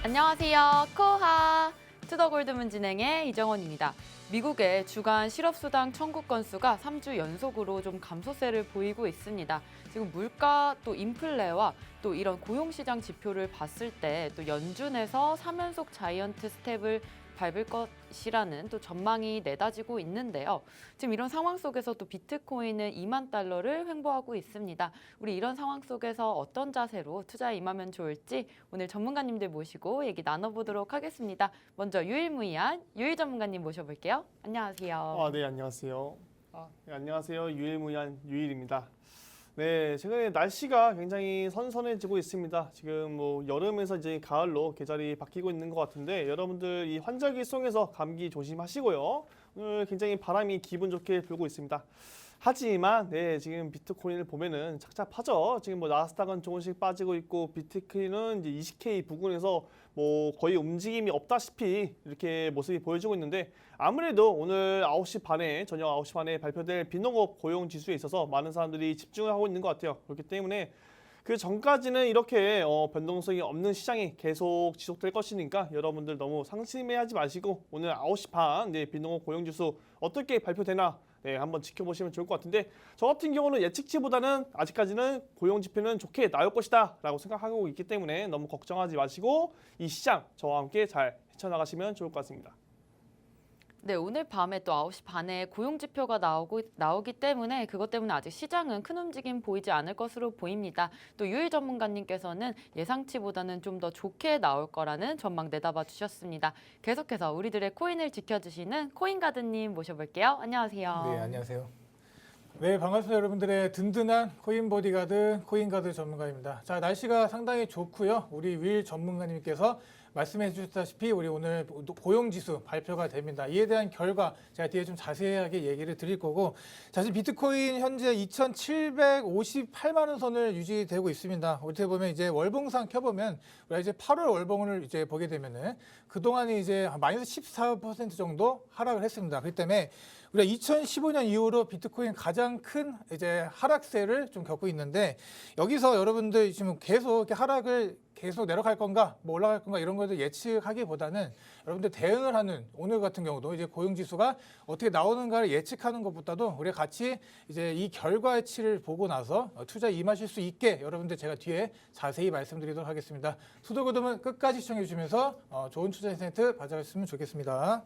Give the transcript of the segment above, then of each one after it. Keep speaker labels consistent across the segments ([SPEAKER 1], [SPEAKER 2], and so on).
[SPEAKER 1] 안녕하세요. 코하 투더골드문 진행의 이정원입니다. 미국의 주간 실업수당 청구 건수가 3주 연속으로 좀 감소세를 보이고 있습니다. 지금 물가 또 인플레와 또 이런 고용시장 지표를 봤을 때 또 연준에서 3연속 자이언트 스텝을 밟을 것이라는 또 전망이 내다지고 있는데요. 지금 이런 상황 속에서 또 비트코인은 2만 달러를 횡보하고 있습니다. 우리 이런 상황 속에서 어떤 자세로 투자에 임하면 좋을지 오늘 전문가님들 모시고 얘기 나눠보도록 하겠습니다. 먼저 유일무이한 유일 전문가님 모셔볼게요. 안녕하세요.
[SPEAKER 2] 네, 안녕하세요. 네, 안녕하세요. 유일무이한 유일입니다. 네, 최근에 날씨가 굉장히 선선해지고 있습니다. 지금 뭐 여름에서 이제 가을로 계절이 바뀌고 있는 것 같은데 여러분들 이 환절기 속에서 감기 조심하시고요. 오늘 굉장히 바람이 기분 좋게 불고 있습니다. 하지만 지금 비트코인을 보면은 착잡하죠. 지금 뭐 나스닥은 조금씩 빠지고 있고 비트코인은 이제 20K 부근에서 뭐 거의 움직임이 없다시피 이렇게 모습이 보여지고 있는데 아무래도 오늘 9시 반에 저녁 9시 반에 발표될 빈농업 고용 지수에 있어서 많은 사람들이 집중을 하고 있는 것 같아요. 그렇기 때문에 그 전까지는 이렇게 변동성이 없는 시장이 계속 지속될 것이니까 여러분들 너무 상심해하지 마시고 오늘 9시 반 빈농업 고용 지수 어떻게 발표되나 한번 지켜보시면 좋을 것 같은데 저 같은 경우는 예측치보다는 아직까지는 고용 지표는 좋게 나올 것이다 라고 생각하고 있기 때문에 너무 걱정하지 마시고 이 시장 저와 함께 잘 헤쳐나가시면 좋을 것 같습니다.
[SPEAKER 1] 네, 오늘 밤에 또 9시 반에 고용지표가 나오기 때문에 그것 때문에 아직 시장은 큰 움직임 보이지 않을 것으로 보입니다. 또 유일 전문가님께서는 예상치보다는 좀 더 좋게 나올 거라는 전망 내다봐 주셨습니다. 계속해서 우리들의 코인을 지켜주시는 코인가드님 모셔볼게요. 안녕하세요.
[SPEAKER 3] 네, 안녕하세요. 네, 반갑습니다. 여러분들의 든든한 코인 보디가드, 코인가드 전문가입니다. 자, 날씨가 상당히 좋고요. 우리 유일 전문가님께서 말씀해 주셨다시피 우리 오늘 고용지수 발표가 됩니다. 이에 대한 결과 제가 뒤에 좀 자세하게 얘기를 드릴 거고 자, 지금 비트코인 현재 2,758만 원 선을 유지되고 있습니다. 어떻게 보면 이제 월봉상 켜보면 우리가 이제 8월 월봉을 이제 보게 되면은 그동안이 이제 마이너스 14% 정도 하락을 했습니다. 그렇기 때문에 우리가 2015년 이후로 비트코인 가장 큰 이제 하락세를 좀 겪고 있는데 여기서 여러분들 지금 계속 이렇게 하락을 계속 내려갈 건가, 뭐 올라갈 건가 이런 것들 예측하기보다는 여러분들 대응을 하는 오늘 같은 경우도 이제 고용지수가 어떻게 나오는가를 예측하는 것보다도 우리가 같이 이제 이 결과치를 보고 나서 투자에 임하실 수 있게 여러분들 제가 뒤에 자세히 말씀드리도록 하겠습니다. 투더고덤은 끝까지 시청해 주시면서 좋은 투자 인사이트 받아가셨으면 좋겠습니다.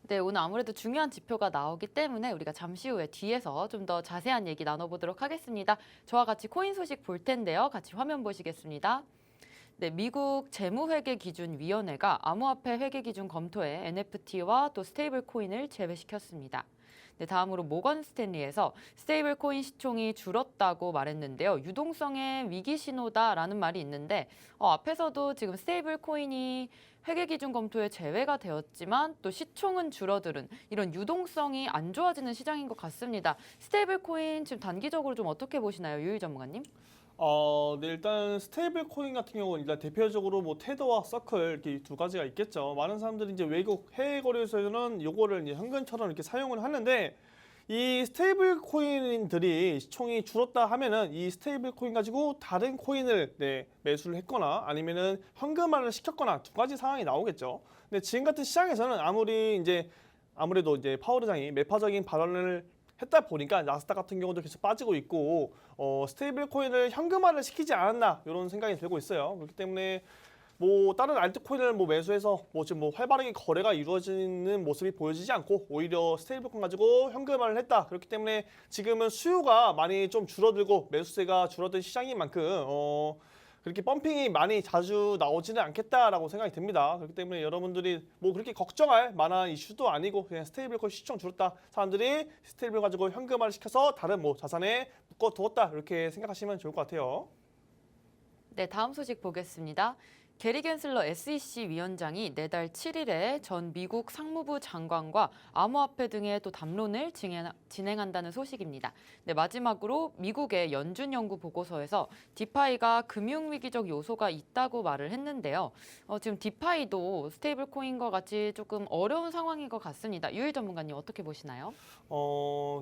[SPEAKER 1] 네, 오늘 아무래도 중요한 지표가 나오기 때문에 우리가 잠시 후에 뒤에서 좀 더 자세한 얘기 나눠보도록 하겠습니다. 저와 같이 코인 소식 볼 텐데요. 같이 화면 보시겠습니다. 네, 미국 재무회계기준위원회가 암호화폐 회계기준 검토에 NFT와 또 스테이블 코인을 제외시켰습니다. 네, 다음으로 모건 스탠리에서 스테이블 코인 시총이 줄었다고 말했는데요. 유동성의 위기 신호다라는 말이 있는데 앞에서도 지금 스테이블 코인이 회계기준 검토에 제외가 되었지만 또 시총은 줄어드는 이런 유동성이 안 좋아지는 시장인 것 같습니다. 스테이블 코인 지금 단기적으로 좀 어떻게 보시나요, 유일 전문가님?
[SPEAKER 2] 네, 일단 스테이블 코인 같은 경우는 일단 대표적으로 뭐 테더와 서클 이렇게 두 가지가 있겠죠. 많은 사람들이 이제 외국 해외 거래소에서는 요거를 이제 현금처럼 이렇게 사용을 하는데 이 스테이블 코인들이 시총이 줄었다 하면은 이 스테이블 코인 가지고 다른 코인을 매수를 했거나 아니면은 현금화를 시켰거나 두 가지 상황이 나오겠죠. 근데 지금 같은 시장에서는 아무래도 이제 파월 의장이 매파적인 발언을 했다 보니까 나스닥 같은 경우도 계속 빠지고 있고 스테이블 코인을 현금화를 시키지 않았나 이런 생각이 들고 있어요. 그렇기 때문에 뭐 다른 알트코인을 뭐 매수해서 지금 활발하게 거래가 이루어지는 모습이 보여지지 않고 오히려 스테이블 코인 가지고 현금화를 했다. 그렇기 때문에 지금은 수요가 많이 좀 줄어들고 매수세가 줄어든 시장인 만큼 그렇게 펌핑이 많이 자주 나오지는 않겠다라고 생각이 듭니다. 그렇기 때문에 여러분들이 뭐 그렇게 걱정할 만한 이슈도 아니고 그냥 스테이블 코인 시총 줄었다. 사람들이 스테이블 가지고 현금화를 시켜서 다른 뭐 자산에 묶어두었다. 이렇게 생각하시면 좋을 것 같아요.
[SPEAKER 1] 네, 다음 소식 보겠습니다. 게리 겐슬러 SEC 위원장이 내달 7일에 전 미국 상무부 장관과 암호화폐 등의 또 담론을 진행한다는 소식입니다. 네, 마지막으로 미국의 연준 연구 보고서에서 디파이가 금융위기적 요소가 있다고 말을 했는데요. 지금 디파이도 스테이블 코인과 같이 조금 어려운 상황인 것 같습니다. 유일 전문가님 어떻게 보시나요?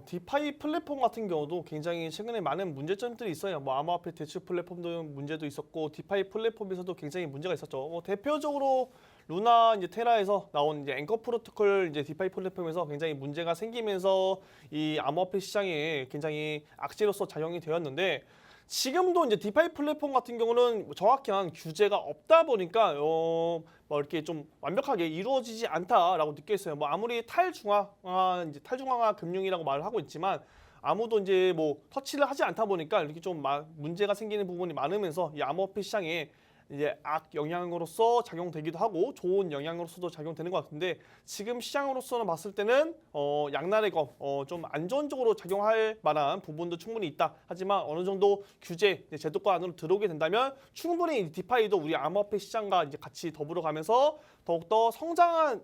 [SPEAKER 2] 디파이 플랫폼 같은 경우도 굉장히 최근에 많은 문제점들이 있어요. 뭐 암호화폐 대출 플랫폼도 문제도 있었고 디파이 플랫폼에서도 굉장히 문제가 문제가 있었죠. 뭐 대표적으로 루나 이제 테라에서 나온 이제 앵커 프로토콜 이제 디파이 플랫폼에서 굉장히 문제가 생기면서 이 암호화폐 시장에 굉장히 악재로서 작용이 되었는데 지금도 이제 디파이 플랫폼 같은 경우는 정확한 규제가 없다 보니까 뭐 이렇게 좀 완벽하게 이루어지지 않다라고 느꼈어요. 뭐 아무리 탈중앙화 금융이라고 말을 하고 있지만 아무도 이제 뭐 터치를 하지 않다 보니까 이렇게 좀 문제가 생기는 부분이 많으면서 이 암호화폐 시장에 이제 악 영향으로서 작용되기도 하고 좋은 영향으로서도 작용되는 것 같은데 지금 시장으로서는 봤을 때는 양날의 검, 좀 안전적으로 작용할 만한 부분도 충분히 있다. 하지만 어느 정도 규제, 제도권 안으로 들어오게 된다면 충분히 디파이도 우리 암호화폐 시장과 이제 같이 더불어 가면서 더욱더 성장할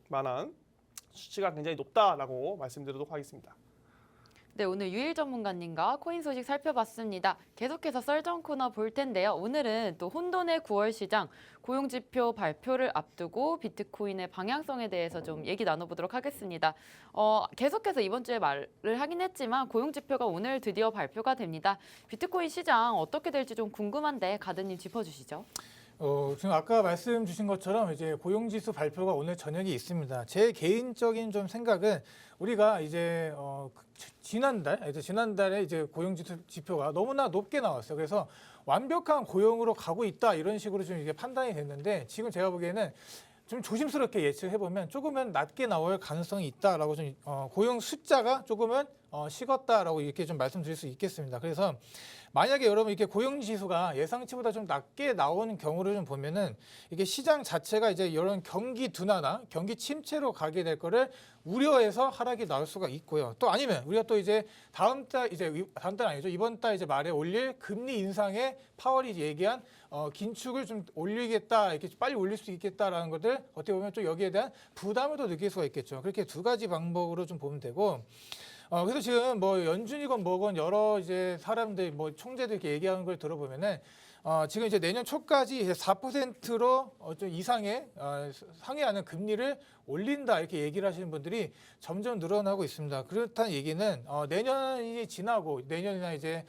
[SPEAKER 2] 만한 수치가 굉장히 높다라고 말씀드리도록 하겠습니다.
[SPEAKER 1] 네, 오늘 유일 전문가님과 코인 소식 살펴봤습니다. 계속해서 썰전 코너 볼 텐데요. 오늘은 또 혼돈의 9월 시장 고용지표 발표를 앞두고 비트코인의 방향성에 대해서 좀 얘기 나눠보도록 하겠습니다. 계속해서 이번 주에 말을 하긴 했지만 고용지표가 오늘 드디어 발표가 됩니다. 비트코인 시장 어떻게 될지 좀 궁금한데 가드님 짚어주시죠.
[SPEAKER 3] 지금 아까 말씀 주신 것처럼 이제 고용지수 발표가 오늘 저녁에 있습니다. 제 개인적인 좀 생각은 우리가 이제 지난달에 이제 고용지표가 너무나 높게 나왔어요. 그래서 완벽한 고용으로 가고 있다 이런 식으로 좀 이게 판단이 됐는데 지금 제가 보기에는 좀 조심스럽게 예측해 보면 조금은 낮게 나올 가능성이 있다라고 좀 고용 숫자가 조금은 식었다라고 이렇게 좀 말씀드릴 수 있겠습니다. 그래서 만약에 여러분 이렇게 고용 지수가 예상치보다 좀 낮게 나오는 경우를 좀 보면은 이게 시장 자체가 이제 이런 경기 둔화나 경기 침체로 가게 될 거를 우려해서 하락이 나올 수가 있고요. 또 아니면 우리가 또 이제 다음 달 아니죠. 이번 달 이제 말에 올릴 금리 인상에 파월이 얘기한 긴축을 좀 올리겠다, 이렇게 빨리 올릴 수 있겠다라는 것들 어떻게 보면 좀 여기에 대한 부담을 또 느낄 수가 있겠죠. 그렇게 두 가지 방법으로 좀 보면 되고. 그래서 지금 뭐 연준이건 뭐건 여러 이제 사람들 뭐 총재들 이렇게 얘기하는 걸 들어보면은 지금 이제 내년 초까지 이제 4%로 좀 이상의 상회하는 금리를 올린다 이렇게 얘기를 하시는 분들이 점점 늘어나고 있습니다. 그렇다는 얘기는 내년이 지나고 내년이나 이제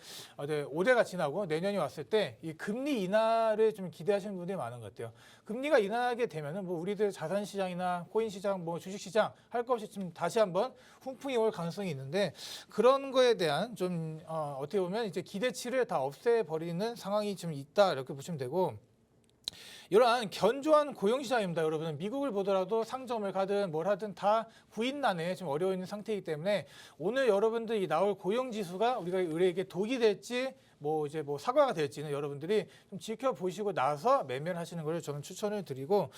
[SPEAKER 3] 올해가 지나고 내년이 왔을 때 이 금리 인하를 좀 기대하시는 분들이 많은 것 같아요. 금리가 인하하게 되면은 뭐 우리들 자산 시장이나 코인 시장, 뭐 주식 시장 할 것 없이 좀 다시 한번 훈풍이 올 가능성이 있는데 그런 거에 대한 좀 어떻게 보면 이제 기대치를 다 없애버리는 상황이 좀 있다 이렇게 보시면 되고. 이러한 견조한 고용시장입니다. 여러분 미국을 보더라도 상점을 가든 뭘 하든 다 구인난에 좀 어려워 있는 상태이기 때문에 오늘 여러분들이 나올 고용지수가 우리에게 독이 될지 뭐 사과가 될지는 여러분들이 좀 지켜보시고 나서 매매를 하시는 걸 저는 추천을 드리고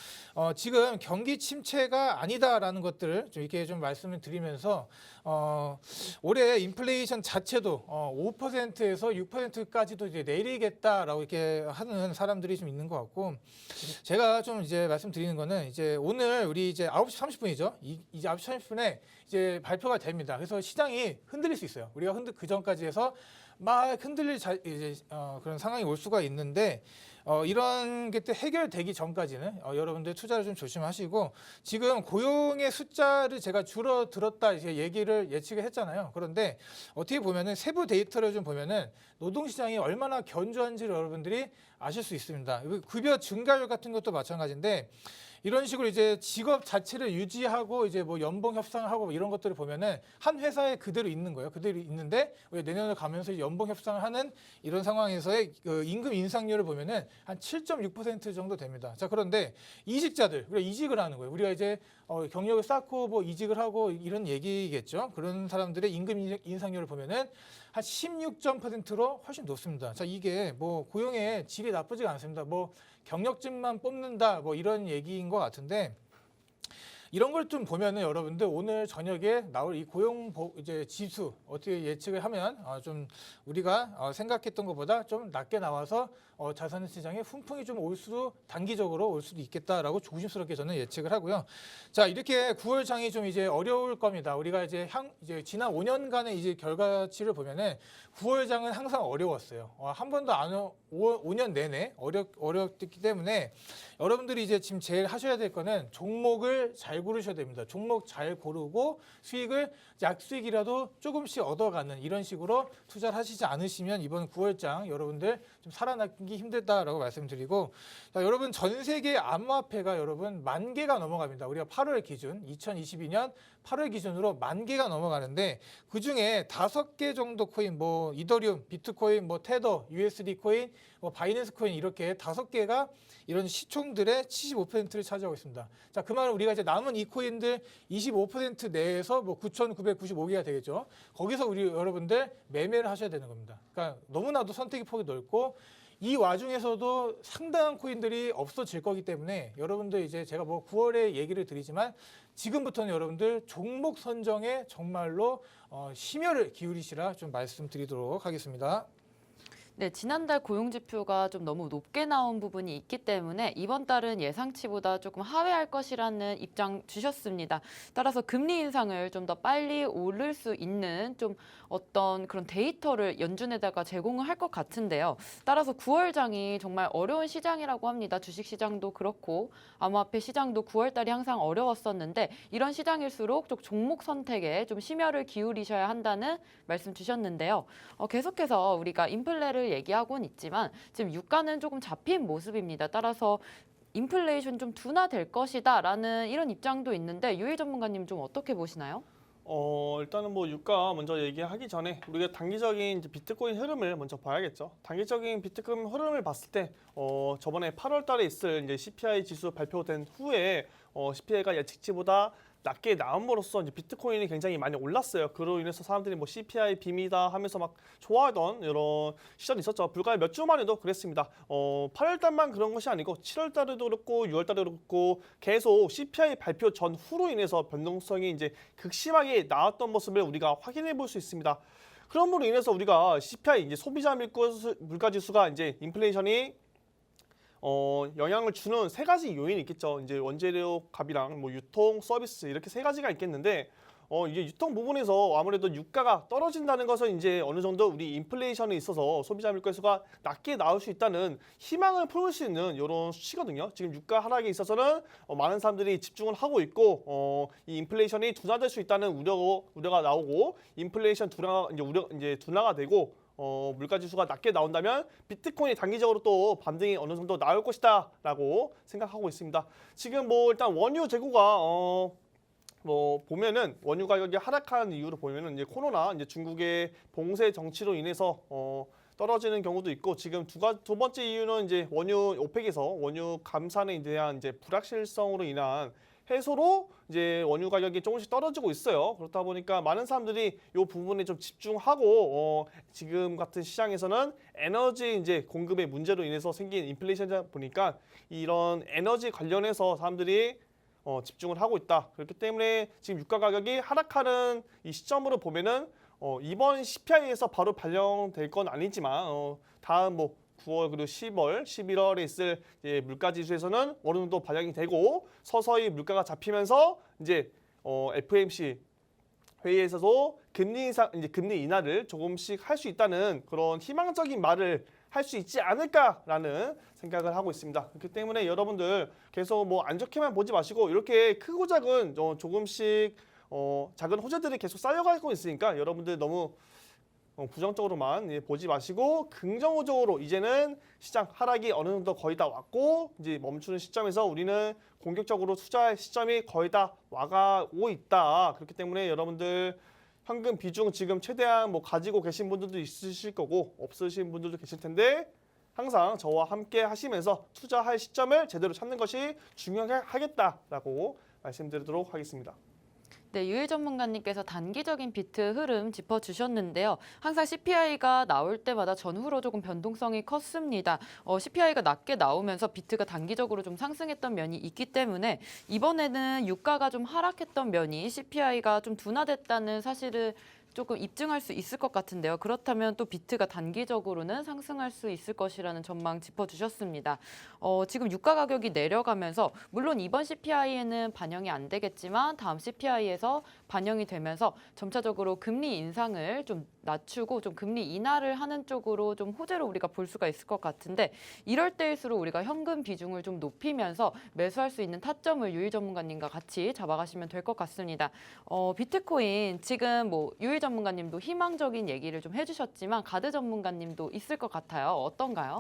[SPEAKER 3] 지금 경기 침체가 아니다라는 것들을 좀 이렇게 좀 말씀을 드리면서 올해 인플레이션 자체도 5%에서 6%까지도 이제 내리겠다라고 이렇게 하는 사람들이 좀 있는 것 같고 제가 좀 이제 말씀드리는 거는 이제 오늘 우리 이제 9시 30분이죠. 이제 9시 30분에 이제 발표가 됩니다. 그래서 시장이 흔들릴 수 있어요. 우리가 그 전까지 해서 막 흔들릴 그런 상황이 올 수가 있는데 이런 게 또 해결되기 전까지는 여러분들 투자를 좀 조심하시고 지금 고용의 숫자를 제가 줄어들었다 이제 예측을 했잖아요. 그런데 어떻게 보면은 세부 데이터를 좀 보면은 노동시장이 얼마나 견조한지를 여러분들이 아실 수 있습니다. 급여 증가율 같은 것도 마찬가지인데 이런 식으로 이제 직업 자체를 유지하고 이제 뭐 연봉 협상을 하고 이런 것들을 보면은 한 회사에 그대로 있는 거예요. 그대로 있는데 내년을 가면서 연봉 협상을 하는 이런 상황에서의 그 임금 인상률을 보면은 한 7.6% 정도 됩니다. 자, 그런데 이직자들, 우리가 이직을 하는 거예요. 우리가 이제 경력을 쌓고 뭐 이직을 하고 이런 얘기겠죠. 그런 사람들의 임금 인상률을 보면은 한 16.%로 훨씬 높습니다. 자, 이게 뭐 고용의 질이 나쁘지가 않습니다. 뭐 경력직만 뽑는다 뭐 이런 얘기인 것 같은데 이런 걸 좀 보면은 여러분들 오늘 저녁에 나올 이 고용 이제 지수 어떻게 예측을 하면 좀 우리가 생각했던 것보다 좀 낮게 나와서 자산 시장에 훈풍이 좀 단기적으로 올 수도 있겠다라고 조심스럽게 저는 예측을 하고요. 자, 이렇게 9월 장이 좀 이제 어려울 겁니다. 우리가 이제 지난 5년간의 이제 결과치를 보면은 9월 장은 항상 어려웠어요. 한 번도 5년 내내 어렵기 때문에 여러분들이 이제 지금 제일 하셔야 될 거는 종목을 잘 고르셔야 됩니다. 종목 잘 고르고 수익을 약수익이라도 조금씩 얻어가는 이런 식으로 투자를 하시지 않으시면 이번 9월장 여러분들 좀 살아남기 하기 힘들다라고 말씀드리고, 자, 여러분 전 세계 암호화폐가 여러분 10,000개가 넘어갑니다. 우리가 8월 기준 2022년 8월 기준으로 10,000개가 넘어가는데 그 중에 5개 정도 코인, 뭐 이더리움, 비트코인, 뭐 테더, USD 코인, 뭐 바이낸스 코인 이렇게 5개가 이런 시총들의 75%를 차지하고 있습니다. 자, 그 말은 우리가 이제 남은 이 코인들 25% 내에서 뭐 9,995개가 되겠죠. 거기서 우리 여러분들 매매를 하셔야 되는 겁니다. 그러니까 너무나도 선택의 폭이 넓고 이 와중에서도 상당한 코인들이 없어질 거기 때문에 여러분들 이제 제가 뭐 9월에 얘기를 드리지만 지금부터는 여러분들 종목 선정에 정말로 심혈을 기울이시라 좀 말씀드리도록 하겠습니다.
[SPEAKER 1] 네, 지난달 고용지표가 좀 너무 높게 나온 부분이 있기 때문에 이번 달은 예상치보다 조금 하회할 것이라는 입장 주셨습니다. 따라서 금리 인상을 좀 더 빨리 오를 수 있는 좀 어떤 그런 데이터를 연준에다가 제공을 할 것 같은데요. 따라서 9월장이 정말 어려운 시장이라고 합니다. 주식시장도 그렇고 암호화폐 시장도 9월달이 항상 어려웠었는데 이런 시장일수록 좀 종목 선택에 좀 심혈을 기울이셔야 한다는 말씀 주셨는데요. 계속해서 우리가 인플레를 얘기하고는 있지만 지금 유가는 조금 잡힌 모습입니다. 따라서 인플레이션 좀 둔화될 것이다라는 이런 입장도 있는데 유일 전문가님 좀 어떻게 보시나요?
[SPEAKER 2] 일단은 뭐 유가 먼저 얘기하기 전에 우리가 단기적인 이제 비트코인 흐름을 먼저 봐야겠죠. 단기적인 비트코인 흐름을 봤을 때 저번에 8월 달에 있을 이제 CPI 지수 발표된 후에 CPI가 예측치보다 낮게 나옴으로써 이제 비트코인이 굉장히 많이 올랐어요. 그로 인해서 사람들이 뭐 CPI 빔이다 하면서 막 좋아하던 이런 시절이 있었죠. 불과 몇 주만 해도 그랬습니다. 8월 달만 그런 것이 아니고 7월 달에도 그렇고 6월 달에도 그렇고 계속 CPI 발표 전후로 인해서 변동성이 이제 극심하게 나왔던 모습을 우리가 확인해 볼 수 있습니다. 그럼으로 인해서 우리가 CPI 이제 소비자 물가 지수가 이제 인플레이션이 영향을 주는 세 가지 요인이 있겠죠. 이제 원재료 값이랑 뭐 유통, 서비스 이렇게 세 가지가 있겠는데 이게 유통 부분에서 아무래도 유가가 떨어진다는 것은 이제 어느 정도 우리 인플레이션에 있어서 소비자 물가지수가 낮게 나올 수 있다는 희망을 품을 수 있는 이런 수치거든요. 지금 유가 하락에 있어서는 많은 사람들이 집중을 하고 있고 이 인플레이션이 둔화될 수 있다는 우려가 나오고 인플레이션 둔화가 되고 물가 지수가 낮게 나온다면 비트코인이 단기적으로 또 반등이 어느 정도 나올 것이다라고 생각하고 있습니다. 지금 뭐 일단 원유 재고가 뭐 보면은 원유 가격이 하락한 이유로 보면은 이제 코로나 이제 중국의 봉쇄 정치로 인해서 떨어지는 경우도 있고 지금 두 번째 이유는 이제 원유 오펙에서 원유 감산에 대한 이제 불확실성으로 인한 해소로 이제 원유 가격이 조금씩 떨어지고 있어요. 그렇다 보니까 많은 사람들이 이 부분에 좀 집중하고 지금 같은 시장에서는 에너지 이제 공급의 문제로 인해서 생긴 인플레이션이다 보니까 이런 에너지 관련해서 사람들이 집중을 하고 있다. 그렇기 때문에 지금 유가 가격이 하락하는 이 시점으로 보면은 이번 CPI에서 바로 반영될 건 아니지만 다음 뭐 9월 그리고 10월, 11월에 있을 물가 지수에서는 어느 정도 반영이 되고 서서히 물가가 잡히면서 이제 FOMC 회의에서도 금리 인하를 조금씩 할 수 있다는 그런 희망적인 말을 할 수 있지 않을까라는 생각을 하고 있습니다. 그렇기 때문에 여러분들 계속 뭐 안 좋게만 보지 마시고 이렇게 크고 작은 조금씩 작은 호재들이 계속 쌓여가고 있으니까 여러분들 너무 부정적으로만 보지 마시고 긍정적으로 이제는 시장 하락이 어느 정도 거의 다 왔고 이제 멈추는 시점에서 우리는 공격적으로 투자할 시점이 거의 다 와가고 있다. 그렇기 때문에 여러분들 현금 비중 지금 최대한 뭐 가지고 계신 분들도 있으실 거고 없으신 분들도 계실 텐데 항상 저와 함께 하시면서 투자할 시점을 제대로 찾는 것이 중요하겠다라고 말씀드리도록 하겠습니다.
[SPEAKER 1] 네, 유일 전문가님께서 단기적인 비트 흐름 짚어주셨는데요. 항상 CPI가 나올 때마다 전후로 조금 변동성이 컸습니다. CPI가 낮게 나오면서 비트가 단기적으로 좀 상승했던 면이 있기 때문에 이번에는 유가가 좀 하락했던 면이 CPI가 좀 둔화됐다는 사실을 조금 입증할 수 있을 것 같은데요. 그렇다면 또 비트가 단기적으로는 상승할 수 있을 것이라는 전망 짚어주셨습니다. 지금 유가 가격이 내려가면서 물론 이번 CPI에는 반영이 안 되겠지만 다음 CPI에서 반영이 되면서 점차적으로 금리 인상을 좀 낮추고 좀 금리 인하를 하는 쪽으로 좀 호재로 우리가 볼 수가 있을 것 같은데 이럴 때일수록 우리가 현금 비중을 좀 높이면서 매수할 수 있는 타점을 유일 전문가님과 같이 잡아가시면 될 것 같습니다. 비트코인 지금 뭐 유일 전문가님도 희망적인 얘기를 좀 해주셨지만 가드 전문가님도 있을 것 같아요. 어떤가요?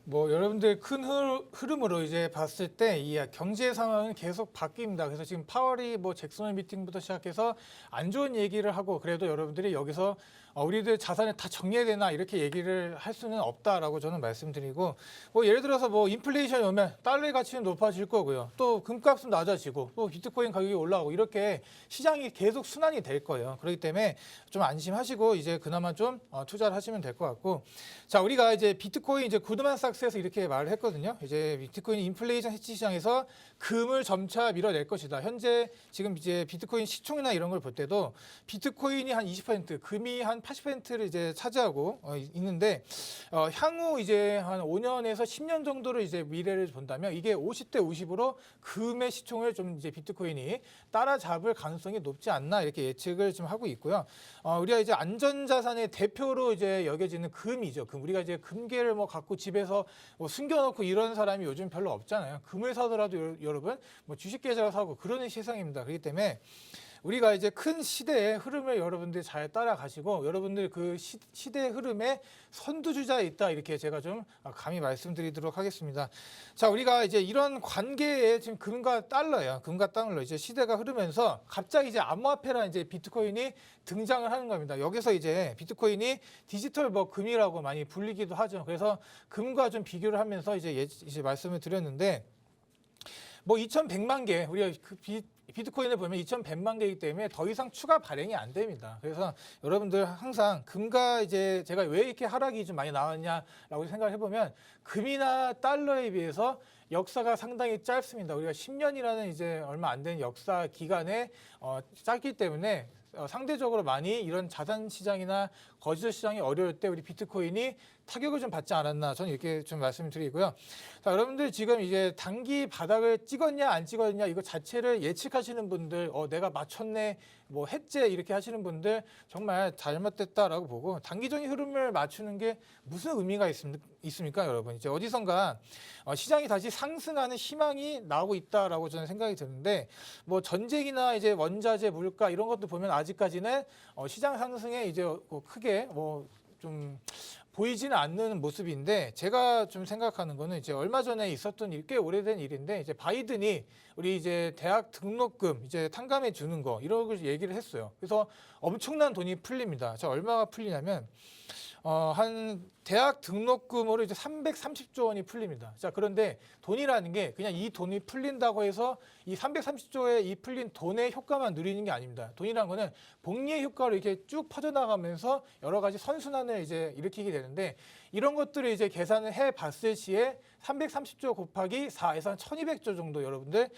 [SPEAKER 3] 뭐 여러분들 큰 흐름으로 이제 봤을 때 이 경제 상황은 계속 바뀝니다. 그래서 지금 파월이 뭐 잭슨 미팅부터 시작해서 안 좋은 얘기를 하고 그래도 여러분들이 여기서 우리들 자산을 다 정리해야 되나 이렇게 얘기를 할 수는 없다라고 저는 말씀드리고 뭐 예를 들어서 뭐 인플레이션이 오면 달러의 가치는 높아질 거고요. 또 금값은 낮아지고 또 비트코인 가격이 올라가고 이렇게 시장이 계속 순환이 될 거예요. 그렇기 때문에 좀 안심하시고 이제 그나마 좀 투자를 하시면 될 것 같고 자 우리가 이제 비트코인 이제 고드만삭스에서 이렇게 말을 했거든요. 이제 비트코인 인플레이션 해치 시장에서 금을 점차 밀어낼 것이다. 현재 지금 이제 비트코인 시총이나 이런 걸 볼 때도 비트코인이 한 20%, 금이 한 80%를 이제 차지하고 있는데 향후 이제 한 5년에서 10년 정도를 이제 미래를 본다면 이게 50대 50으로 금의 시총을 좀 이제 비트코인이 따라잡을 가능성이 높지 않나 이렇게 예측을 좀 하고 있고요. 우리가 이제 안전자산의 대표로 이제 여겨지는 금이죠. 금 우리가 이제 금괴를 뭐 갖고 집에서 뭐 숨겨놓고 이런 사람이 요즘 별로 없잖아요. 금을 사더라도 여러분 뭐 주식 계좌를 사고 그러는 세상입니다. 그렇기 때문에 우리가 이제 큰 시대의 흐름을 여러분들이 잘 따라가시고 여러분들 그 시대의 흐름에 선두주자에 있다 이렇게 제가 좀 감히 말씀드리도록 하겠습니다. 자, 우리가 이제 이런 관계에 지금 금과 달러예요. 금과 달러 이제 시대가 흐르면서 갑자기 이제 암호화폐라는 이제 비트코인이 등장을 하는 겁니다. 여기서 이제 비트코인이 디지털 뭐 금이라고 많이 불리기도 하죠. 그래서 금과 좀 비교를 하면서 이제 말씀을 드렸는데 뭐 2,100만 개 우리가 그 비트코인을 보면 2,100만 개이기 때문에 더 이상 추가 발행이 안 됩니다. 그래서 여러분들 항상 금과 이제 제가 왜 이렇게 하락이 좀 많이 나왔냐라고 생각을 해보면 금이나 달러에 비해서 역사가 상당히 짧습니다. 우리가 10년이라는 이제 얼마 안 되는 역사 기간에 짧기 때문에 상대적으로 많이 이런 자산 시장이나 거주자 시장이 어려울 때 우리 비트코인이 타격을 좀 받지 않았나 저는 이렇게 좀 말씀드리고요. 자, 여러분들 지금 이제 단기 바닥을 찍었냐 안 찍었냐 이거 자체를 예측하시는 분들 내가 맞췄네 뭐 했제 이렇게 하시는 분들 정말 잘못됐다라고 보고 단기적인 흐름을 맞추는 게 무슨 의미가 있습니까 여러분. 이제 어디선가 시장이 다시 상승하는 희망이 나오고 있다라고 저는 생각이 드는데 뭐 전쟁이나 이제 원자재 물가 이런 것도 보면 아직까지는 시장 상승에 이제 크게 좀 보이지는 않는 모습인데 제가 좀 생각하는 거는 이제 얼마 전에 있었던 꽤 오래된 일인데 이제 바이든이 우리 이제 대학 등록금 이제 탕감해 주는 거 이런 걸 얘기를 했어요. 그래서 엄청난 돈이 풀립니다. 자, 얼마가 풀리냐면 한 대학 등록금으로 이제 330조 원이 풀립니다. 자, 그런데 돈이라는 게 그냥 이 돈이 풀린다고 해서 이 330조의 이 풀린 돈의 효과만 누리는 게 아닙니다. 돈이라는 거는 복리의 효과로 이렇게 쭉 퍼져나가면서 여러 가지 선순환을 이제 일으키게 되는데 이런 것들을 이제 계산을 해 봤을 시에 330조 곱하기 4에서 한 1200조 정도 여러분들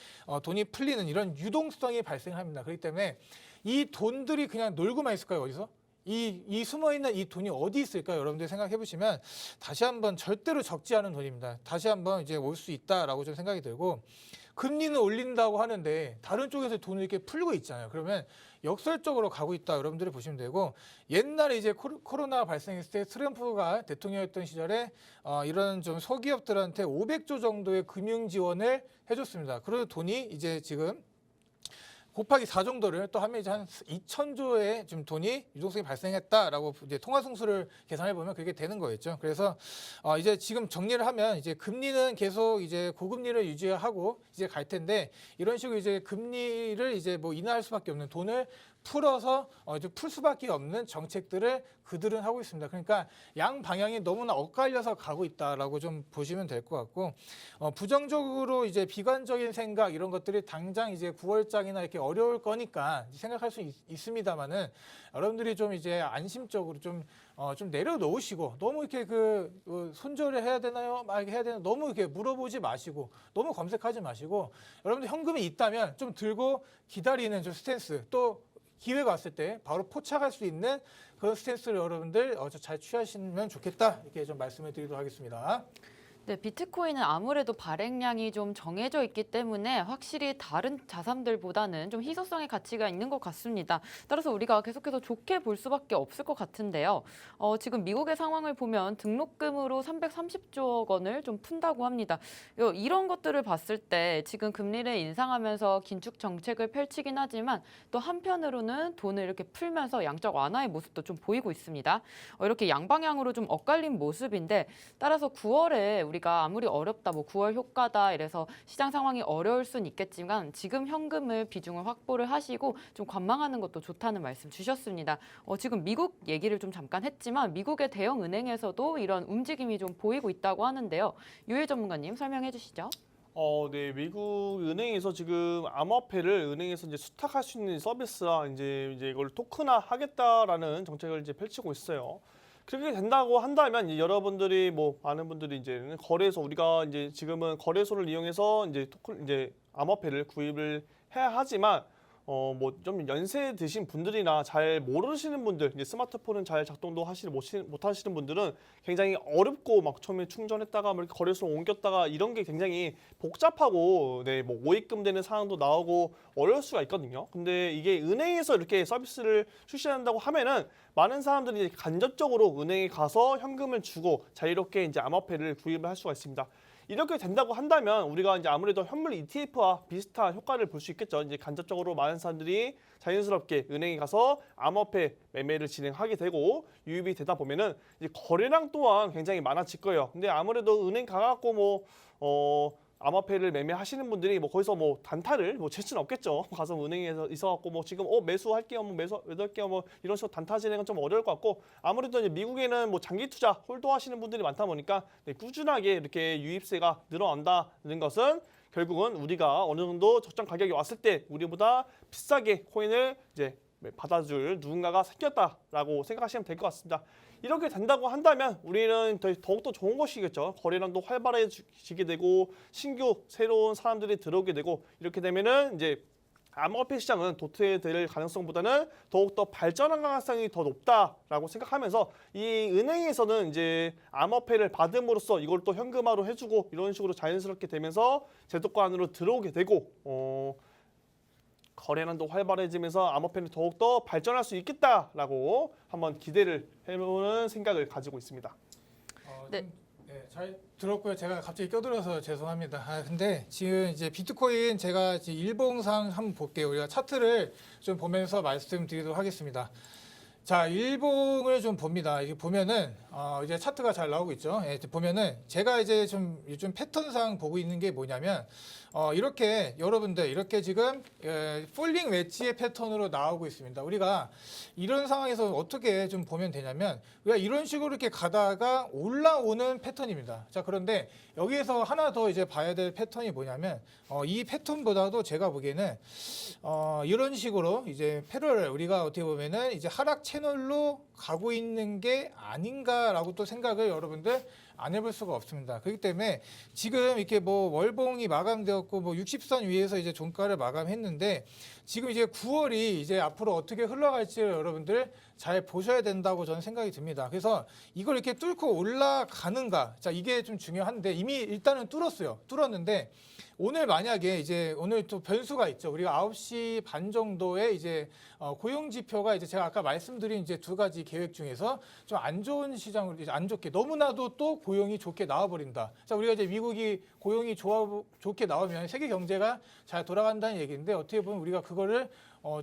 [SPEAKER 3] 돈이 풀리는 이런 유동성이 발생합니다. 그렇기 때문에 이 돈들이 그냥 놀고만 있을까요? 어디서? 이 숨어있는 이 돈이 어디 있을까요? 여러분들 생각해 보시면 다시 한번 절대로 적지 않은 돈입니다. 다시 한번 이제 올 수 있다라고 좀 생각이 들고 금리는 올린다고 하는데 다른 쪽에서 돈을 이렇게 풀고 있잖아요. 그러면 역설적으로 가고 있다 여러분들이 보시면 되고 옛날에 이제 코로나 발생했을 때 트럼프가 대통령이었던 시절에 이런 좀 소기업들한테 500조 정도의 금융 지원을 해줬습니다. 그런 돈이 이제 지금 곱하기 4 정도를 또 하면 이제 한 2,000조의 좀 돈이 유동성이 발생했다라고 이제 통화 승수를 계산해 보면 그게 되는 거였죠. 그래서 이제 지금 정리를 하면 이제 금리는 계속 이제 고금리를 유지하고 이제 갈 텐데 이런 식으로 이제 금리를 이제 뭐 인하할 수밖에 없는 돈을 풀어서 이제 풀 수밖에 없는 정책들을 그들은 하고 있습니다. 그러니까 양 방향이 너무나 엇갈려서 가고 있다라고 좀 보시면 될 것 같고 부정적으로 이제 비관적인 생각 이런 것들이 당장 이제 9월장이나 이렇게 어려울 거니까 생각할 수 있습니다만은 여러분들이 좀 이제 안심적으로 좀 내려놓으시고 너무 이렇게 손절을 해야 되나요? 막 해야 되나 너무 이렇게 물어보지 마시고 너무 검색하지 마시고 여러분들 현금이 있다면 좀 들고 기다리는 좀 스탠스 또 기회가 왔을 때 바로 포착할 수 있는 그런 스탠스를 여러분들 잘 취하시면 좋겠다 이렇게 좀 말씀을 드리도록 하겠습니다.
[SPEAKER 1] 네, 비트코인은 아무래도 발행량이 좀 정해져 있기 때문에 확실히 다른 자산들보다는 좀 희소성의 가치가 있는 것 같습니다. 따라서 우리가 계속해서 좋게 볼 수밖에 없을 것 같은데요. 지금 미국의 상황을 보면 등록금으로 330조 원을 좀 푼다고 합니다. 이런 것들을 봤을 때 지금 금리를 인상하면서 긴축 정책을 펼치긴 하지만 또 한편으로는 돈을 이렇게 풀면서 양적 완화의 모습도 좀 보이고 있습니다. 이렇게 양방향으로 좀 엇갈린 모습인데 따라서 9월에 우리가 아무리 어렵다, 뭐 9월 효과다 이래서 시장 상황이 어려울 순 있겠지만 지금 현금을 비중을 확보를 하시고 좀 관망하는 것도 좋다는 말씀 주셨습니다. 지금 미국 얘기를 좀 잠깐 했지만 미국의 대형 은행에서도 이런 움직임이 좀 보이고 있다고 하는데요. 유일 전문가님 설명해 주시죠.
[SPEAKER 2] 네, 미국 은행에서 지금 암호화폐를 은행에서 이제 수탁할 수 있는 서비스라 이제 이걸 토큰화 하겠다라는 정책을 이제 펼치고 있어요. 그렇게 된다고 한다면 이제 여러분들이 뭐 많은 분들이 이제 거래소 우리가 이제 지금은 거래소를 이용해서 이제 토큰 이제 암호화폐를 구입을 해야 하지만 뭐 좀 연세 드신 분들이나 잘 모르시는 분들, 이제 스마트폰은 잘 작동도 못 하시는 분들은 굉장히 어렵고 막 처음에 충전했다가 뭐 이렇게 거래소로 옮겼다가 이런 게 굉장히 복잡하고 네, 뭐 오입금 되는 상황도 나오고 어려울 수가 있거든요. 근데 이게 은행에서 이렇게 서비스를 출시한다고 하면은 많은 사람들이 이제 간접적으로 은행에 가서 현금을 주고 자유롭게 이제 암호화폐를 구입을 할 수가 있습니다. 이렇게 된다고 한다면 우리가 이제 아무래도 현물 ETF와 비슷한 효과를 볼 수 있겠죠. 이제 간접적으로 많은 사람들이 자연스럽게 은행에 가서 암호화폐 매매를 진행하게 되고 유입이 되다 보면은 이제 거래량 또한 굉장히 많아질 거예요. 근데 아무래도 은행 가갖고 암호화폐를 매매하시는 분들이 뭐 거기서 뭐 단타를 뭐 칠 수는 없겠죠. 가서 은행에서 있어갖고 뭐 지금 매수할게요, 뭐 매수할게요, 뭐 이런 식으로 단타 진행은 좀 어려울 것 같고 아무래도 이제 미국에는 뭐 장기 투자 홀더하시는 분들이 많다 보니까 네, 꾸준하게 이렇게 유입세가 늘어난다는 것은 결국은 우리가 어느 정도 적정 가격이 왔을 때 우리보다 비싸게 코인을 이제 받아줄 누군가가 생겼다라고 생각하시면 될 것 같습니다. 이렇게 된다고 한다면 우리는 더욱더 좋은 것이겠죠. 거래량도 활발해지게 되고 신규 새로운 사람들이 들어오게 되고 이렇게 되면은 이제 암호화폐 시장은 도태될 가능성보다는 더욱더 발전한 가능성이 더 높다라고 생각하면서 이 은행에서는 이제 암호화폐를 받음으로써 이걸 또 현금화로 해주고 이런 식으로 자연스럽게 되면서 제도권 안으로 들어오게 되고 거래량도 활발해지면서 암호화폐는 더욱더 발전할 수 있겠다라고 한번 기대를 해보는 생각을 가지고 있습니다.
[SPEAKER 1] 네.
[SPEAKER 3] 잘 들었고요. 제가 갑자기 껴들어서 죄송합니다. 근데 지금 이제 비트코인 제가 이제 일봉상 한번 볼게요. 우리가 차트를 좀 보면서 말씀드리도록 하겠습니다. 자, 일봉을 좀 봅니다. 이게 보면은 이제 차트가 잘 나오고 있죠. 예, 보면은 제가 이제 좀 요즘 패턴상 보고 있는 게 뭐냐면 이렇게 여러분들 이렇게 지금 폴링 웨지의 패턴으로 나오고 있습니다. 우리가 이런 상황에서 어떻게 좀 보면 되냐면 우리가 이런 식으로 이렇게 가다가 올라오는 패턴입니다. 자, 그런데 여기에서 하나 더 이제 봐야 될 패턴이 뭐냐면 이 패턴보다도 제가 보기에는 이런 식으로 이제 패러렐 우리가 어떻게 보면은 이제 하락 채널로 가고 있는 게 아닌가라고 또 생각을 여러분들 안 해볼 수가 없습니다. 그렇기 때문에 지금 이렇게 뭐 월봉이 마감되었고 뭐 60선 위에서 이제 종가를 마감했는데 지금 이제 9월이 이제 앞으로 어떻게 흘러갈지를 여러분들 잘 보셔야 된다고 저는 생각이 듭니다. 그래서 이걸 이렇게 뚫고 올라가는가, 자 이게 좀 중요한데 이미 일단은 뚫었는데 오늘 만약에 이제 오늘 또 변수가 있죠. 우리가 9시 반 정도에 이제 고용 지표가 이제 제가 아까 말씀드린 이제 두 가지 계획 중에서 좀 안 좋은 시장으로 이제 안 좋게 너무나도 또 고용이 좋게 나와버린다. 자 우리가 이제 미국이 고용이 좋게 나오면 세계 경제가 잘 돌아간다는 얘기인데 어떻게 보면 우리가 그거를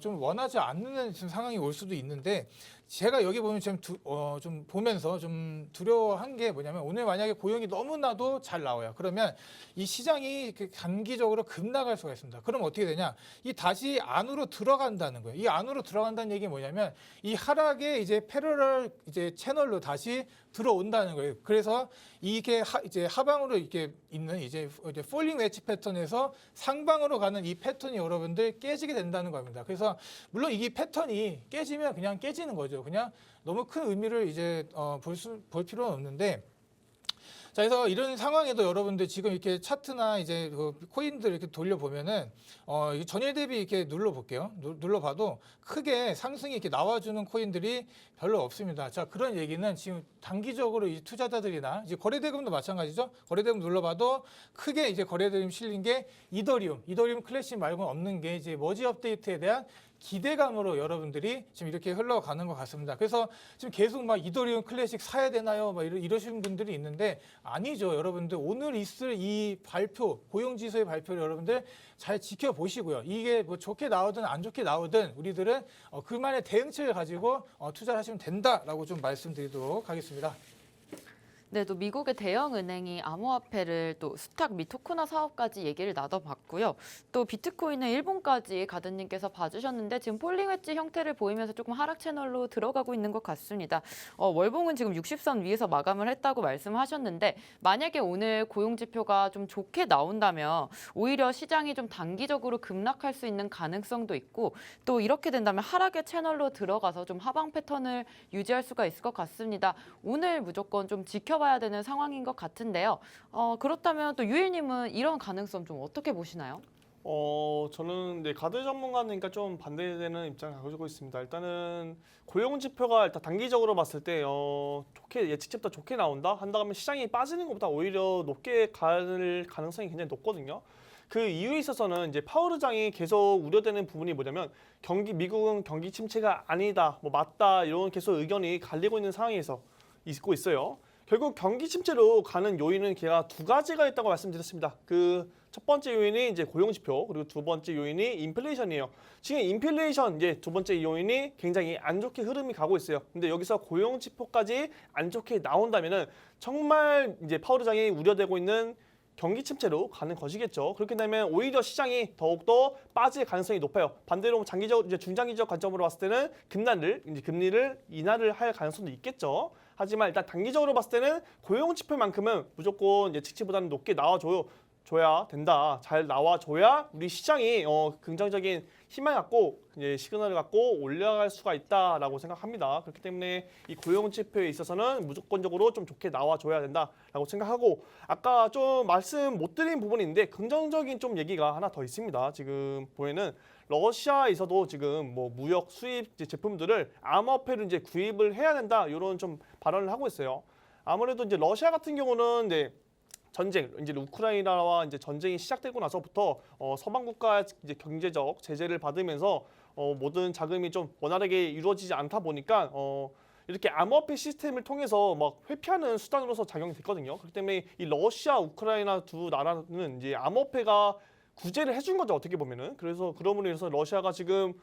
[SPEAKER 3] 좀 원하지 않는 상황이 올 수도 있는데 제가 여기 보면 좀 보면서 좀 두려워한 게 뭐냐면 오늘 만약에 고용이 너무나도 잘 나와요. 그러면 이 시장이 단기적으로 급락할 수가 있습니다. 그럼 어떻게 되냐? 이 다시 안으로 들어간다는 거예요. 이 안으로 들어간다는 얘기 뭐냐면 이 하락의 이제 패러럴 이제 채널로 다시 들어온다는 거예요. 그래서 이게 이제 하방으로 이렇게 있는 이제 폴링 웨지 패턴에서 상방으로 가는 이 패턴이 여러분들 깨지게 된다는 겁니다. 그래서 물론 이 패턴이 깨지면 그냥 깨지는 거죠. 그냥 너무 큰 의미를 이제 볼 필요는 없는데. 자, 그래서 이런 상황에도 여러분들 지금 이렇게 차트나 이제 그 코인들 이렇게 돌려보면은 전일 대비 이렇게 눌러볼게요. 눌러봐도 크게 상승이 이렇게 나와주는 코인들이 별로 없습니다. 자, 그런 얘기는 지금 단기적으로 이 투자자들이나 이제 거래대금도 마찬가지죠. 거래대금 눌러봐도 크게 이제 거래대금 실린 게 이더리움 클래식 말고는 없는 게 이제 머지 업데이트에 대한 기대감으로 여러분들이 지금 이렇게 흘러가는 것 같습니다. 그래서 지금 계속 막 이더리움 클래식 사야 되나요? 막 이러시는 분들이 있는데 아니죠. 여러분들 오늘 있을 이 발표, 고용지수의 발표를 여러분들 잘 지켜보시고요. 이게 뭐 좋게 나오든 안 좋게 나오든 우리들은 그만의 대응책을 가지고 투자를 하시면 된다라고 좀 말씀드리도록 하겠습니다.
[SPEAKER 1] 네, 또 미국의 대형 은행이 암호화폐를 또 스탁 및 토크나 사업까지 얘기를 나눠봤고요. 또 비트코인은 일본까지 가든님께서 봐주셨는데 지금 폴링 웨지 형태를 보이면서 조금 하락 채널로 들어가고 있는 것 같습니다. 월봉은 지금 60선 위에서 마감을 했다고 말씀하셨는데 만약에 오늘 고용 지표가 좀 좋게 나온다면 오히려 시장이 좀 단기적으로 급락할 수 있는 가능성도 있고 또 이렇게 된다면 하락의 채널로 들어가서 좀 하방 패턴을 유지할 수가 있을 것 같습니다. 오늘 무조건 좀 지켜봐야 되는 상황인 것 같은데요. 그렇다면 또 유일님은 이런 가능성 좀 어떻게 보시나요?
[SPEAKER 2] 저는 가드 전문가니까 좀 반대되는 입장을 가지고 있습니다. 일단은 고용 지표가 일단 단기적으로 봤을 때 좋게 예측치보다 좋게 나온다 한다면 시장이 빠지는 것보다 오히려 높게 갈 가능성이 굉장히 높거든요. 그 이유에 있어서는 이제 파월 의장이 계속 우려되는 부분이 뭐냐면 미국은 경기 침체가 아니다, 뭐 맞다 이런 계속 의견이 갈리고 있는 상황에서 있고 있어요. 결국 경기 침체로 가는 요인은 걔가 두 가지가 있다고 말씀드렸습니다. 그 첫 번째 요인이 이제 고용 지표, 그리고 두 번째 요인이 인플레이션이에요. 지금 인플레이션 이제 두 번째 요인이 굉장히 안 좋게 흐름이 가고 있어요. 근데 여기서 고용 지표까지 안 좋게 나온다면은 정말 이제 파월 의장이 우려되고 있는 경기 침체로 가는 것이겠죠. 그렇게 되면 오히려 시장이 더욱더 빠질 가능성이 높아요. 반대로 장기적, 이제 중장기적 관점으로 봤을 때는 금리를 인하를 할 가능성도 있겠죠. 하지만 일단 단기적으로 봤을 때는 고용 지표만큼은 무조건 예측치보다는 높게 줘야 된다. 잘 나와줘야 우리 시장이 긍정적인 희망을 갖고 이제 시그널을 갖고 올라갈 수가 있다라고 생각합니다. 그렇기 때문에 이 고용 지표에 있어서는 무조건적으로 좀 좋게 나와줘야 된다라고 생각하고 아까 좀 말씀 못 드린 부분인데 긍정적인 좀 얘기가 하나 더 있습니다. 지금 보면은 러시아에서도 지금 뭐 무역 수입 제품들을 암호화폐로 이제 구입을 해야 된다 이런 좀 발언을 하고 있어요. 아무래도 이제 러시아 같은 경우는 전쟁, 이제 우크라이나와 이제 전쟁이 시작되고 나서부터 서방 국가 이제 경제적 제재를 받으면서 모든 자금이 좀 원활하게 이루어지지 않다 보니까 이렇게 암호화폐 시스템을 통해서 막 회피하는 수단으로서 작용됐거든요. 그렇기 때문에 이 러시아, 우크라이나 두 나라는 이제 암호화폐가 구제를 해준 거죠, 어떻게 보면은. 그래서 그러므로 인해서 러시아가 지금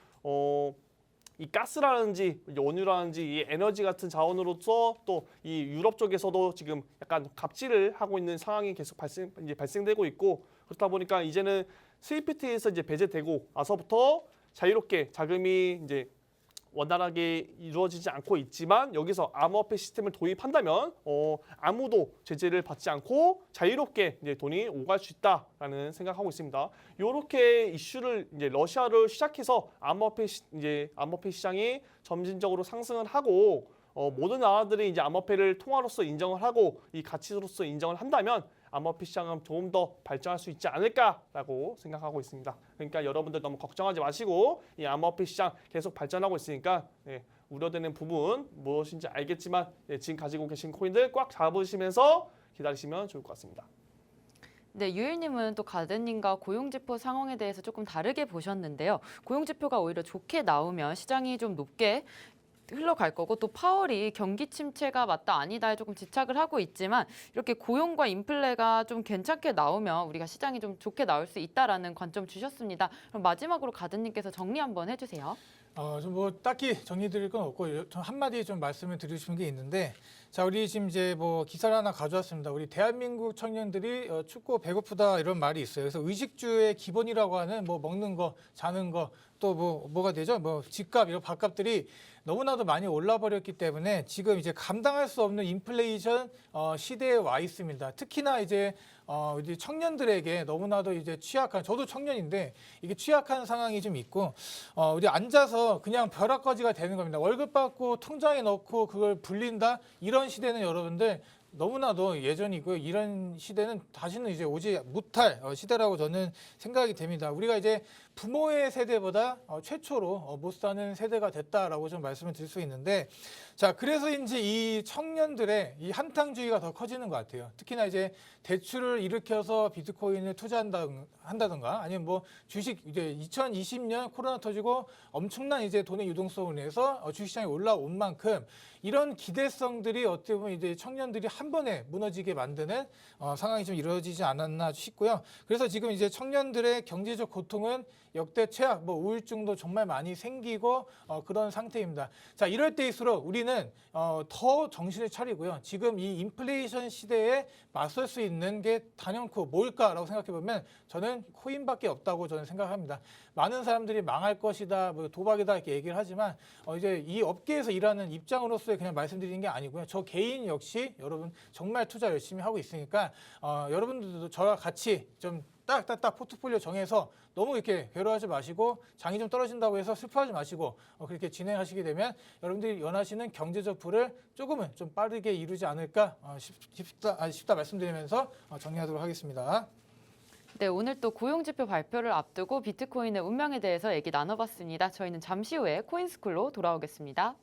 [SPEAKER 2] 이 가스라든지 원유라든지 이 에너지 같은 자원으로서 또 이 유럽 쪽에서도 지금 약간 갑질을 하고 있는 상황이 계속 발생되고 있고 그렇다 보니까 이제는 스위프트에서 이제 배제되고 나서부터 자유롭게 자금이 이제 원활하게 이루어지지 않고 있지만 여기서 암호화폐 시스템을 도입한다면 아무도 제재를 받지 않고 자유롭게 이제 돈이 오갈 수 있다라는 생각하고 있습니다. 이렇게 이슈를 이제 러시아를 시작해서 암호화폐 시장이 점진적으로 상승을 하고 모든 나라들이 이제 암호화폐를 통화로서 인정을 하고 이 가치로서 인정을 한다면 암호화폐 시장은 조금 더 발전할 수 있지 않을까라고 생각하고 있습니다. 그러니까 여러분들 너무 걱정하지 마시고 이 암호화폐 시장 계속 발전하고 있으니까 우려되는 부분 무엇인지 알겠지만 지금 가지고 계신 코인들 꽉 잡으시면서 기다리시면 좋을 것 같습니다.
[SPEAKER 1] 네, 유일님은 또 가든님과 고용지표 상황에 대해서 조금 다르게 보셨는데요. 고용지표가 오히려 좋게 나오면 시장이 좀 높게 흘러갈 거고 또 파월이 경기 침체가 맞다 아니다에 조금 집착을 하고 있지만 이렇게 고용과 인플레가 좀 괜찮게 나오면 우리가 시장이 좀 좋게 나올 수 있다라는 관점 주셨습니다. 그럼 마지막으로 가든님께서 정리 한번 해주세요.
[SPEAKER 3] 좀 뭐 딱히 정리드릴 건 없고 좀 한마디 좀 말씀을 드리고 싶은 게 있는데 자 우리 지금 이제 뭐 기사를 하나 가져왔습니다. 우리 대한민국 청년들이 춥고 배고프다 이런 말이 있어요. 그래서 의식주의 기본이라고 하는 뭐 먹는 거, 자는 거 또 뭐가 되죠? 뭐 집값 이런 밥값들이 너무나도 많이 올라 버렸기 때문에 지금 이제 감당할 수 없는 인플레이션 시대에 와 있습니다. 특히나 이제 청년들에게 너무나도 이제 취약한 저도 청년인데 이게 취약한 상황이 좀 있고 우리 앉아서 그냥 벼락거지가 되는 겁니다. 월급 받고 통장에 넣고 그걸 불린다 이런 시대는 여러분들 너무나도 예전이고요. 이런 시대는 다시는 이제 오지 못할 시대라고 저는 생각이 됩니다. 우리가 이제 부모의 세대보다 최초로 못 사는 세대가 됐다라고 좀 말씀을 드릴 수 있는데 자 그래서인지 이 청년들의 이 한탕주의가 더 커지는 것 같아요. 특히나 이제 대출을 일으켜서 비트코인을 투자한다든가 아니면 뭐 주식 이제 2020년 코로나 터지고 엄청난 이제 돈의 유동성을 인해서 주식시장이 올라온 만큼 이런 기대성들이 어떻게 보면 이제 청년들이 한 번에 무너지게 만드는 상황이 좀 이루어지지 않았나 싶고요. 그래서 지금 이제 청년들의 경제적 고통은 역대 최악, 뭐 우울증도 정말 많이 생기고 그런 상태입니다. 자, 이럴 때일수록 우리는 더 정신을 차리고요. 지금 이 인플레이션 시대에 맞설 수 있는 게 단연코 뭘까라고 생각해 보면 저는 코인밖에 없다고 저는 생각합니다. 많은 사람들이 망할 것이다, 뭐 도박이다 이렇게 얘기를 하지만 이제 이 업계에서 일하는 입장으로서의 그냥 말씀드리는 게 아니고요. 저 개인 역시 여러분 정말 투자 열심히 하고 있으니까 여러분들도 저와 같이 좀 딱딱딱 포트폴리오 정해서 너무 이렇게 괴로워하지 마시고 장이 좀 떨어진다고 해서 슬퍼하지 마시고 그렇게 진행하시게 되면 여러분들이 원하시는 경제적 부를 조금은 좀 빠르게 이루지 않을까 싶다 말씀드리면서 정리하도록 하겠습니다.
[SPEAKER 1] 네, 오늘 또 고용지표 발표를 앞두고 비트코인의 운명에 대해서 얘기 나눠봤습니다. 저희는 잠시 후에 코인스쿨로 돌아오겠습니다.